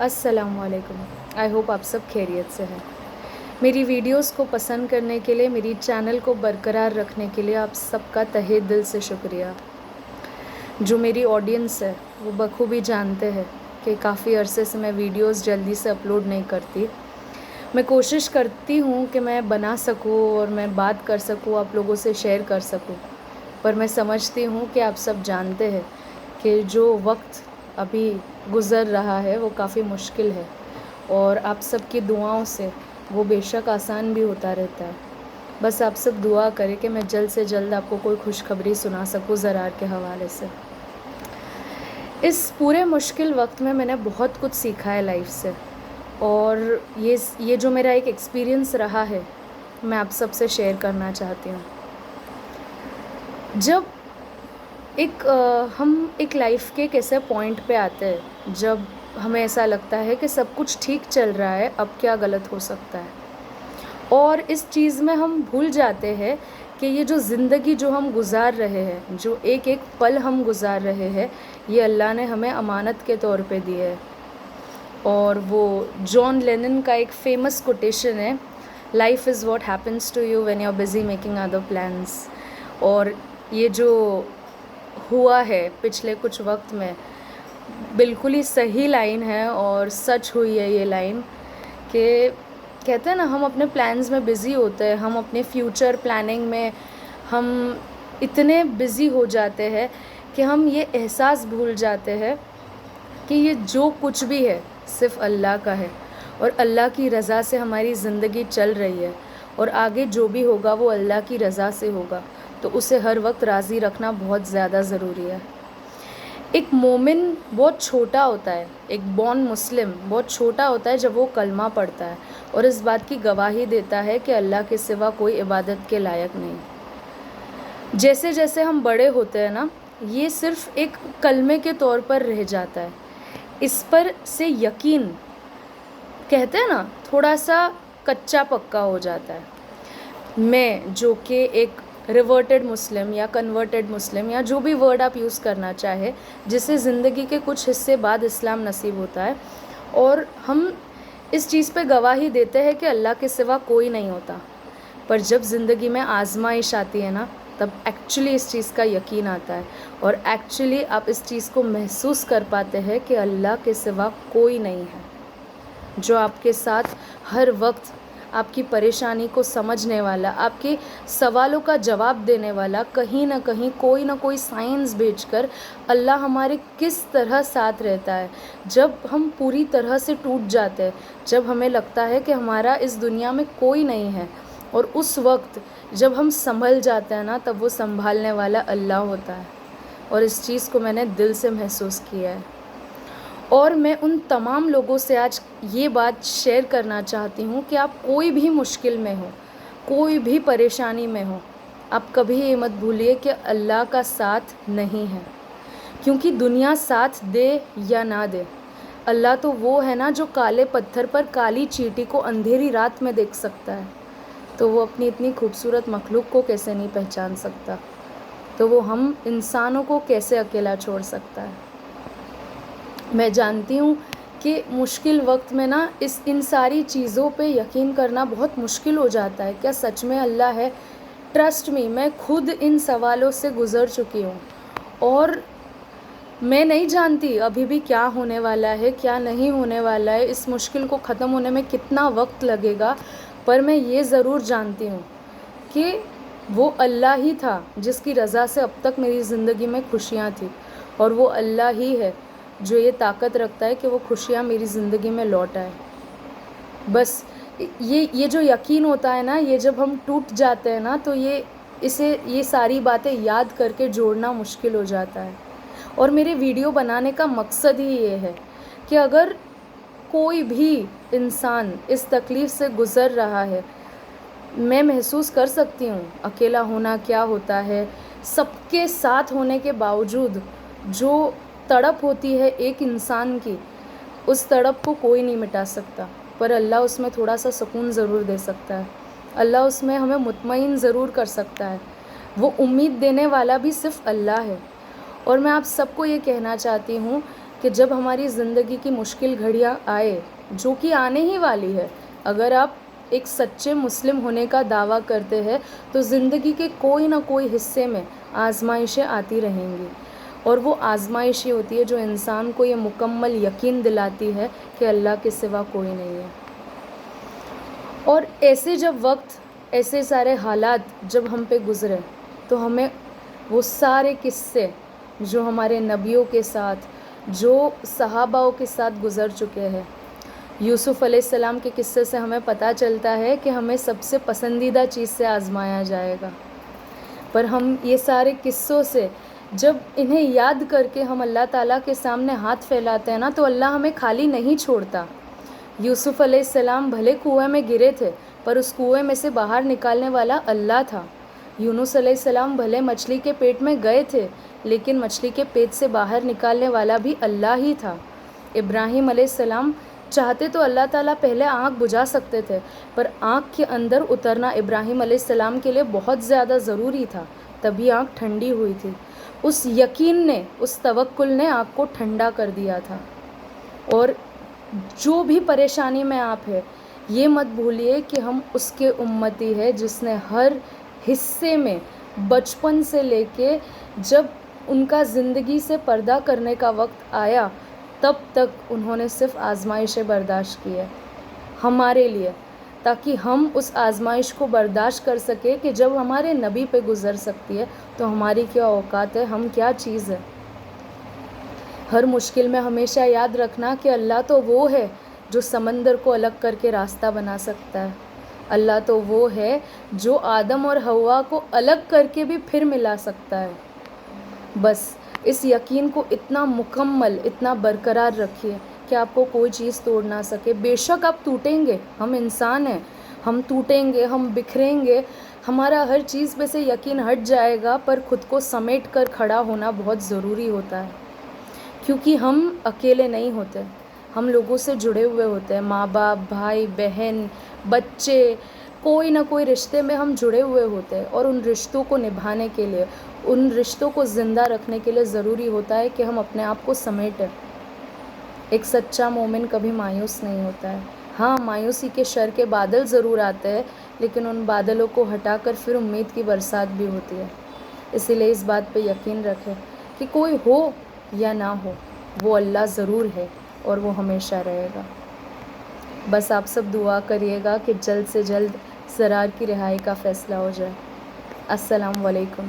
السلام علیکم. I hope آپ سب خیریت سے ہیں. میری ویڈیوز کو پسند کرنے کے لیے، میری چینل کو برقرار رکھنے کے لیے آپ سب کا تہہ دل سے شکریہ. جو میری آڈینس ہے وہ بخوبی جانتے ہیں کہ کافی عرصے سے میں ویڈیوز جلدی سے اپلوڈ نہیں کرتی. میں کوشش کرتی ہوں کہ میں بنا سکوں اور میں بات کر سکوں، آپ لوگوں سے شیئر کر سکوں، پر میں سمجھتی ہوں کہ آپ سب جانتے ہیں کہ جو وقت ابھی گزر رہا ہے وہ کافی مشکل ہے، اور آپ سب کی دعاؤں سے وہ بے شک آسان بھی ہوتا رہتا ہے. بس آپ سب دعا کریں کہ میں جلد سے جلد آپ کو کوئی خوشخبری سنا سکوں زرار کے حوالے سے. اس پورے مشکل وقت میں نے بہت کچھ سیکھا ہے لائف سے، اور یہ جو میرا ایک ایکسپیرینس رہا ہے میں آپ سب سے شیئر کرنا چاہتی ہوں. جب ہم ایک لائف کے ایک ایسے پوائنٹ پہ آتے ہیں جب ہمیں ایسا لگتا ہے کہ سب کچھ ٹھیک چل رہا ہے، اب کیا غلط ہو سکتا ہے، اور اس چیز میں ہم بھول جاتے ہیں کہ یہ جو زندگی جو ہم گزار رہے ہیں، جو ایک ایک پل ہم گزار رہے ہیں، یہ اللہ نے ہمیں امانت کے طور پہ دی ہے. اور وہ جان لینن کا ایک فیمس کوٹیشن ہے، life is what happens to you when you are busy making other plans. اور یہ جو ہوا ہے پچھلے کچھ وقت میں بالکل ہی صحیح لائن ہے اور سچ ہوئی ہے یہ لائن، کہ کہتے ہیں نا ہم اپنے پلانز میں بزی ہوتے ہیں، ہم اپنے فیوچر پلاننگ میں ہم اتنے بزی ہو جاتے ہیں کہ ہم یہ احساس بھول جاتے ہیں کہ یہ جو کچھ بھی ہے صرف اللہ کا ہے، اور اللہ کی رضا سے ہماری زندگی چل رہی ہے، اور آگے جو بھی ہوگا وہ اللہ کی رضا سے ہوگا. تو اسے ہر وقت راضی رکھنا بہت زیادہ ضروری ہے. ایک مومن بہت چھوٹا ہوتا ہے، ایک بورن مسلم بہت چھوٹا ہوتا ہے جب وہ کلمہ پڑھتا ہے اور اس بات کی گواہی دیتا ہے کہ اللہ کے سوا کوئی عبادت کے لائق نہیں. جیسے جیسے ہم بڑے ہوتے ہیں نا، یہ صرف ایک کلمے کے طور پر رہ جاتا ہے. اس پر سے یقین کہتے ہیں نا تھوڑا سا کچا پکا ہو جاتا ہے. میں جو کہ ایک ریورٹڈ مسلم یا کنورٹڈ مسلم یا جو بھی ورڈ آپ یوز کرنا چاہے، جسے زندگی کے کچھ حصے بعد اسلام نصیب ہوتا ہے، اور ہم اس چیز پہ گواہی دیتے ہیں کہ اللہ کے سوا کوئی نہیں ہوتا، پر جب زندگی میں آزمائش آتی ہے نا تب ایکچولی اس چیز کا یقین آتا ہے، اور ایکچولی آپ اس چیز کو محسوس کر پاتے ہیں کہ اللہ کے سوا کوئی نہیں ہے جو آپ کے ساتھ ہر وقت آپ کی پریشانی کو سمجھنے والا، آپ کے سوالوں کا جواب دینے والا. کہیں نہ کہیں کوئی نہ کوئی سائنس بھیج کر اللہ ہمارے کس طرح ساتھ رہتا ہے. جب ہم پوری طرح سے ٹوٹ جاتے ہیں، جب ہمیں لگتا ہے کہ ہمارا اس دنیا میں کوئی نہیں ہے، اور اس وقت جب ہم سنبھل جاتے ہیں نا تب وہ سنبھالنے والا اللہ ہوتا ہے. اور اس چیز کو میں نے دل سے محسوس کیا ہے، اور میں ان تمام لوگوں سے آج یہ بات شیئر کرنا چاہتی ہوں کہ آپ کوئی بھی مشکل میں ہو، کوئی بھی پریشانی میں ہو، آپ کبھی یہ مت بھولیے کہ اللہ کا ساتھ نہیں ہے. کیونکہ دنیا ساتھ دے یا نہ دے، اللہ تو وہ ہے نا جو کالے پتھر پر کالی چیٹی کو اندھیری رات میں دیکھ سکتا ہے. تو وہ اپنی اتنی خوبصورت مخلوق کو کیسے نہیں پہچان سکتا، تو وہ ہم انسانوں کو کیسے اکیلا چھوڑ سکتا ہے. میں جانتی ہوں کہ مشکل وقت میں نا ان ساری چیزوں پہ یقین کرنا بہت مشکل ہو جاتا ہے. کیا سچ میں اللہ ہے؟ ٹرسٹ می، میں خود ان سوالوں سے گزر چکی ہوں، اور میں نہیں جانتی ابھی بھی کیا ہونے والا ہے، کیا نہیں ہونے والا ہے، اس مشکل کو ختم ہونے میں کتنا وقت لگے گا. پر میں یہ ضرور جانتی ہوں کہ وہ اللہ ہی تھا جس کی رضا سے اب تک میری زندگی میں خوشیاں تھیں، اور وہ اللہ ہی ہے جو یہ طاقت رکھتا ہے کہ وہ خوشیاں میری زندگی میں لوٹ آئے. بس یہ جو یقین ہوتا ہے نا، یہ جب ہم ٹوٹ جاتے ہیں نا تو یہ ساری باتیں یاد کر کے جوڑنا مشکل ہو جاتا ہے. اور میرے ویڈیو بنانے کا مقصد ہی یہ ہے کہ اگر کوئی بھی انسان اس تکلیف سے گزر رہا ہے، میں محسوس کر سکتی ہوں اکیلا ہونا کیا ہوتا ہے. سب کے ساتھ ہونے کے باوجود جو تڑپ ہوتی ہے ایک انسان کی، اس تڑپ کو کوئی نہیں مٹا سکتا، پر اللہ اس میں تھوڑا سا سکون ضرور دے سکتا ہے. اللہ اس میں ہمیں مطمئن ضرور کر سکتا ہے. وہ امید دینے والا بھی صرف اللہ ہے. اور میں آپ سب کو یہ کہنا چاہتی ہوں کہ جب ہماری زندگی کی مشکل گھڑیاں آئے، جو کہ آنے ہی والی ہے، اگر آپ ایک سچے مسلم ہونے کا دعویٰ کرتے ہیں تو زندگی کے کوئی نہ کوئی حصے میں آزمائشیں آتی رہیں گی، اور وہ آزمائش ہی ہوتی ہے جو انسان کو یہ مکمل یقین دلاتی ہے کہ اللہ کے سوا کوئی نہیں ہے۔ اور ایسے جب وقت، ایسے سارے حالات جب ہم پہ گزرے تو ہمیں وہ سارے قصے جو ہمارے نبیوں کے ساتھ، جو صحاباؤں کے ساتھ گزر چکے ہیں، یوسف علیہ السلام کے قصے سے ہمیں پتہ چلتا ہے کہ ہمیں سب سے پسندیدہ چیز سے آزمایا جائے گا، پر ہم یہ سارے قصوں سے جب انہیں یاد کر کے ہم اللہ تعالیٰ کے سامنے ہاتھ پھیلاتے ہیں نا، تو اللہ ہمیں خالی نہیں چھوڑتا۔ یوسف علیہ السلام بھلے کنویں میں گرے تھے، پر اس کنویں میں سے باہر نکالنے والا اللہ تھا۔ یونس علیہ السلام بھلے مچھلی کے پیٹ میں گئے تھے، لیکن مچھلی کے پیٹ سے باہر نکالنے والا بھی اللہ ہی تھا۔ ابراہیم علیہ السلام چاہتے تو اللہ تعالیٰ پہلے آنکھ بجھا سکتے تھے، پر آنکھ کے اندر اترنا ابراہیم علیہ السلام کے لیے بہت زیادہ ضروری تھا، تبھی آنکھ ٹھنڈی ہوئی تھی۔ اس یقین نے، اس توکل نے آنکھ کو ٹھنڈا کر دیا تھا۔ اور جو بھی پریشانی میں آپ ہے، یہ مت بھولیے کہ ہم اس کے امتی ہے جس نے ہر حصے میں بچپن سے لے کے جب ان کا زندگی سے پردہ کرنے کا وقت آیا تب تک انہوں نے صرف آزمائشیں برداشت کی ہے ہمارے لیے، تاکہ ہم اس آزمائش کو برداشت کر سکے کہ جب ہمارے نبی پہ گزر سکتی ہے تو ہماری کیا اوقات ہے، ہم کیا چیز ہے۔ ہر مشکل میں ہمیشہ یاد رکھنا کہ اللہ تو وہ ہے جو سمندر کو الگ کر کے راستہ بنا سکتا ہے، اللہ تو وہ ہے جو آدم اور حوا کو الگ کر کے بھی پھر ملا سکتا ہے۔ بس اس یقین کو اتنا مکمل، اتنا برقرار رکھیے کہ آپ کو کوئی چیز توڑ نہ سکے۔ بے شک آپ ٹوٹیں گے، ہم انسان ہیں، ہم ٹوٹیں گے، ہم بکھریں گے، ہمارا ہر چیز پہ سے یقین ہٹ جائے گا، پر خود کو سمیٹ کر کھڑا ہونا بہت ضروری ہوتا ہے، کیونکہ ہم اکیلے نہیں ہوتے، ہم لوگوں سے جڑے ہوئے ہوتے ہیں، ماں باپ، بھائی بہن، بچے، کوئی نہ کوئی رشتے میں ہم جڑے ہوئے ہوتے ہیں، اور ان رشتوں کو نبھانے کے لیے، ان رشتوں کو زندہ رکھنے کے لیے ضروری ہوتا ہے کہ ہم اپنے آپ کو سمیٹیں۔ ایک سچا مومن کبھی مایوس نہیں ہوتا ہے۔ ہاں، مایوسی کے شر کے بادل ضرور آتے ہیں، لیکن ان بادلوں کو ہٹا کر پھر امید کی برسات بھی ہوتی ہے۔ اسی لیے اس بات پہ یقین رکھیں کہ کوئی ہو یا نہ ہو، وہ اللہ ضرور ہے اور وہ ہمیشہ رہے گا۔ بس آپ سب دعا کریے گا کہ جلد سے جلد زرار کی رہائی کا فیصلہ ہو جائے۔ السلام علیکم۔